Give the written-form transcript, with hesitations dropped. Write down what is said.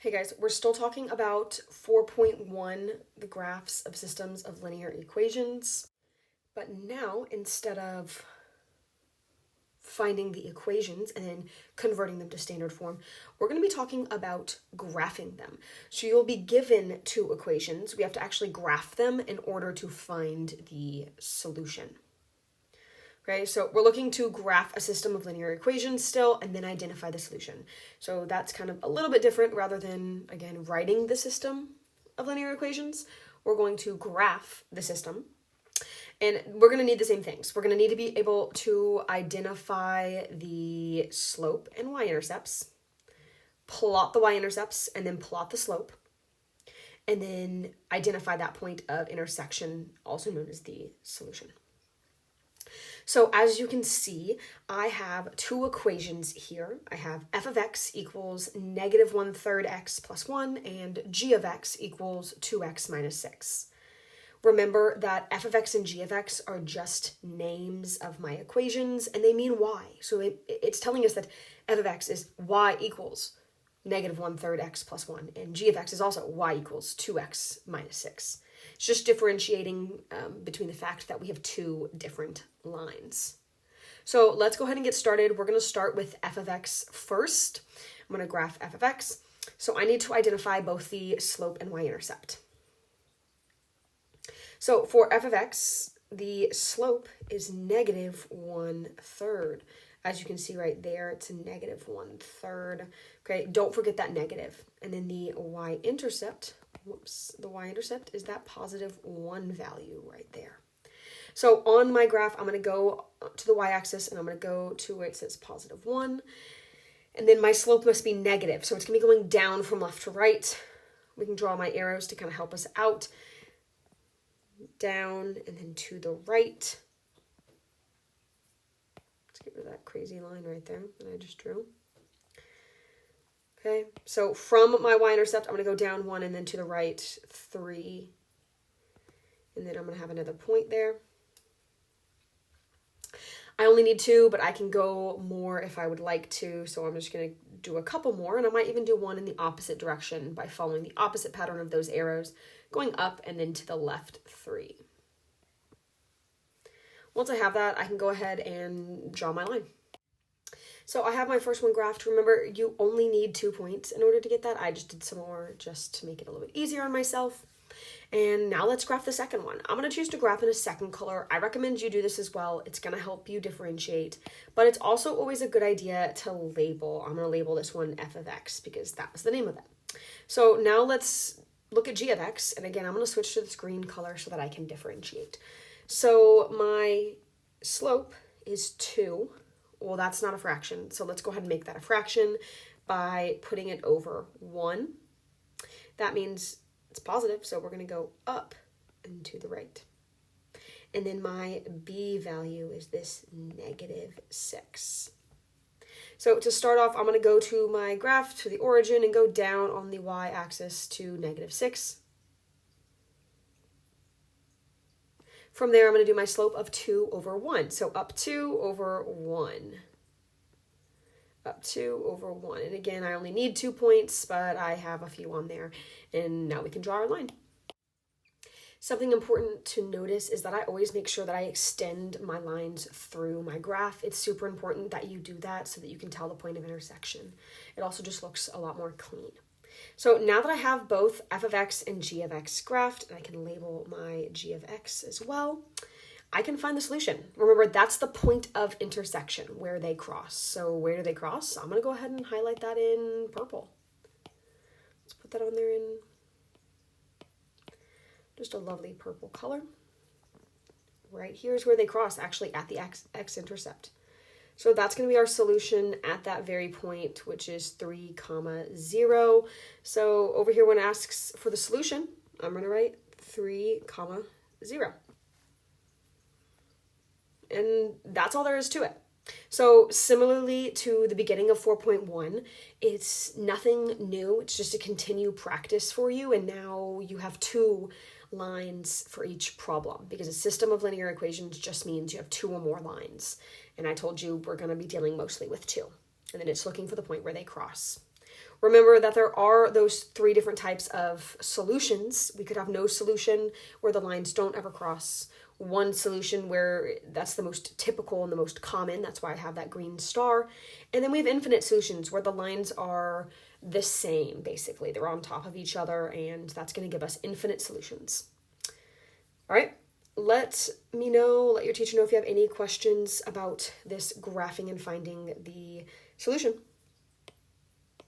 Hey guys, we're still talking about 4.1, the graphs of systems of linear equations. But now, instead of finding the equations and then converting them to standard form, we're going to be talking about graphing them. So you'll be given two equations. We have to actually graph them in order to find the solution. Okay, so we're looking to graph a system of linear equations still and then identify the solution. So that's kind of a little bit different rather than, again, writing the system of linear equations. We're going to graph the system. And we're going to need the same things. We're going to need to be able to identify the slope and y-intercepts, plot the y-intercepts, and then plot the slope, and then identify that point of intersection, also known as the solution. So as you can see, I have two equations here. I have f of x equals negative 1/3 x plus 1 and g of x equals 2x minus 6. Remember that f of x and g of x are just names of my equations and they mean y. So it's telling us that f of x is y equals negative 1/3 x plus 1 and g of x is also y equals 2x minus 6. It's just differentiating between the fact that we have two different lines. So let's go ahead and get started. We're going to start with f of x first. I'm going to graph f of x. So I need to identify both the slope and y-intercept. So for f of x, the slope is negative 1/3. As you can see right there, it's a negative 1/3. Okay, don't forget that negative. And then the y-intercept, the y-intercept is that positive 1 value right there. So on my graph, I'm going to go to the y-axis and I'm going to go to where it says positive 1. And then my slope must be negative. So it's going to be going down from left to right. We can draw my arrows to kind of help us out. Down and then to the right. Let's get rid of that crazy line right there that I just drew. Okay, so from my y-intercept, I'm going to go down 1 and then to the right 3. And then I'm going to have another point there. I only need 2, but I can go more if I would like to. So I'm just going to do a couple more, and I might even do one in the opposite direction by following the opposite pattern of those arrows, going up and then to the left 3. Once I have that, I can go ahead and draw my line. So I have my first one graphed. Remember, you only need 2 points in order to get that. I just did some more just to make it a little bit easier on myself. And now let's graph the second one. I'm going to choose to graph in a second color. I recommend you do this as well. It's going to help you differentiate, but it's also always a good idea to label. I'm going to label this one f of x because that was the name of it. So now let's look at g of x. And again, I'm going to switch to this green color so that I can differentiate. So my slope is 2. Well, that's not a fraction. So let's go ahead and make that a fraction by putting it over 1. That means it's positive, so we're going to go up and to the right. And then my b value is this negative 6. So to start off, I'm going to go to my graph, to the origin, and go down on the y-axis to negative 6. From there, I'm going to do my slope of 2 over 1. So up 2 over 1. Up 2 over 1. And again, I only need 2 points, but I have a few on there. And now we can draw our line. Something important to notice is that I always make sure that I extend my lines through my graph. It's super important that you do that so that you can tell the point of intersection. It also just looks a lot more clean. So now that I have both f of x and g of x graphed, and I can label my g of x as well, I can find the solution. Remember, that's the point of intersection, where they cross. So where do they cross? I'm going to go ahead and highlight that in purple. Let's put that on there in just a lovely purple color. Right here is where they cross, actually at the x-intercept. So that's going to be our solution at that very point, which is 3, 0. So over here when it asks for the solution, I'm going to write 3, 0. And that's all there is to it. So similarly to the beginning of 4.1, it's nothing new. It's just a continue practice for you. And now you have 2 lines for each problem because a system of linear equations just means you have 2 or more lines. And I told you we're going to be dealing mostly with 2. And then it's looking for the point where they cross. Remember that there are those three different types of solutions. We could have no solution where the lines don't ever cross. One solution where that's the most typical and the most common. That's why I have that green star. And then we have infinite solutions where the lines are the same, basically. They're on top of each other, and that's going to give us infinite solutions. All right. Let your teacher know if you have any questions about this graphing and finding the solution.